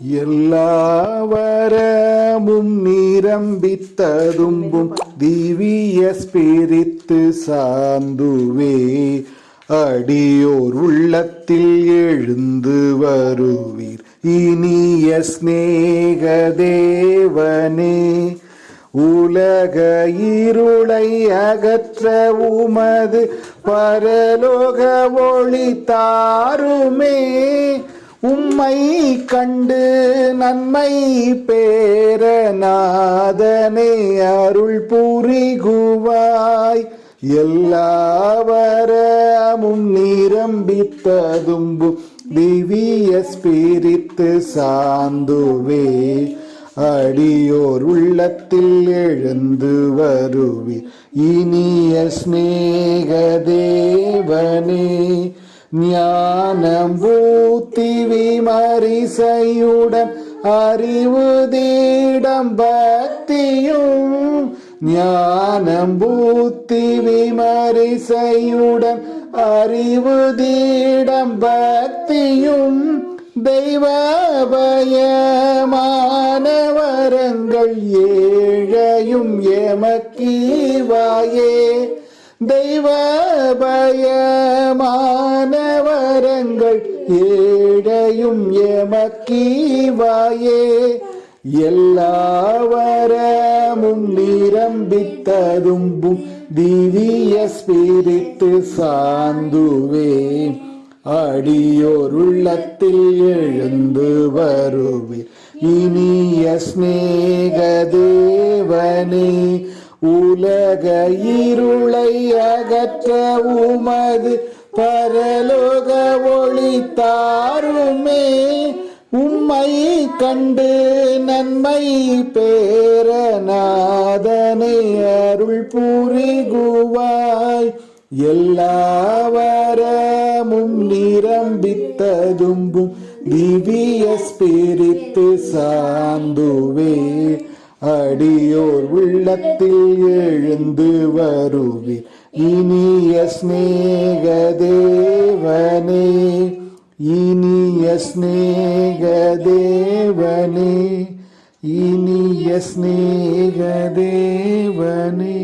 எல்லாவரமும் நிரம்பித்ததும்பும் திவ்ய ஸ்பிரித்து சாந்துவே அடியோர் உள்ளத்தில் எழுந்து வருவீர் இனிய ஸ்நேக தேவனே. உலக இருளை அகற்ற உமது பரலோக ஒளி தாருமே. உம்மை கண்டு நன்மை பேர நாதனே அருள் புரிகுவாய். எல்லாவரமும் நிரம்பித்ததும்பும் திவ்ய ஸ்பிரித்து சாந்துவே அடியோர் உள்ளத்தில் எழுந்து வருவீர் இனிய ஸ்நேக தேவனே. ஞானம் பூத்தி விமரிசையுடன் அறிவு தீடம் பக்தியும். ஞானம் பூத்தி விமரிசையுடன் அறிவு தீடம் பக்தியும். தெய்வ பயமான வரங்கள் ஏழையும் எமக்கீவாயே. தெய்வ பயமான வரங்கள் ஏழையும் எமக்கீவாயே. எல்லாவரமும் நிரம்பித்ததும்பும் திவ்ய ஸ்பிரித்து சாந்துவே அடியோர் உள்ளத்தில் எழுந்து வருவீர் இனிய ஸ்நேக தேவனே. உலக இருளை அகற்ற உமது பரலோக ஒளி தாருமே. உம்மை கண்டு நன்மை பேர நாதனே அருள் புரிகுவாய். எல்லாவரமும் நிரம்பித்ததும்பும் திவ்ய ஸ்பிரித்து சாந்துவே அடியோர் உள்ளத்தில் எழுந்து வருவீர் இனிய ஸ்நேக தேவனே. இனிய ஸ்நேக தேவனே. இனிய ஸ்நேக தேவனே.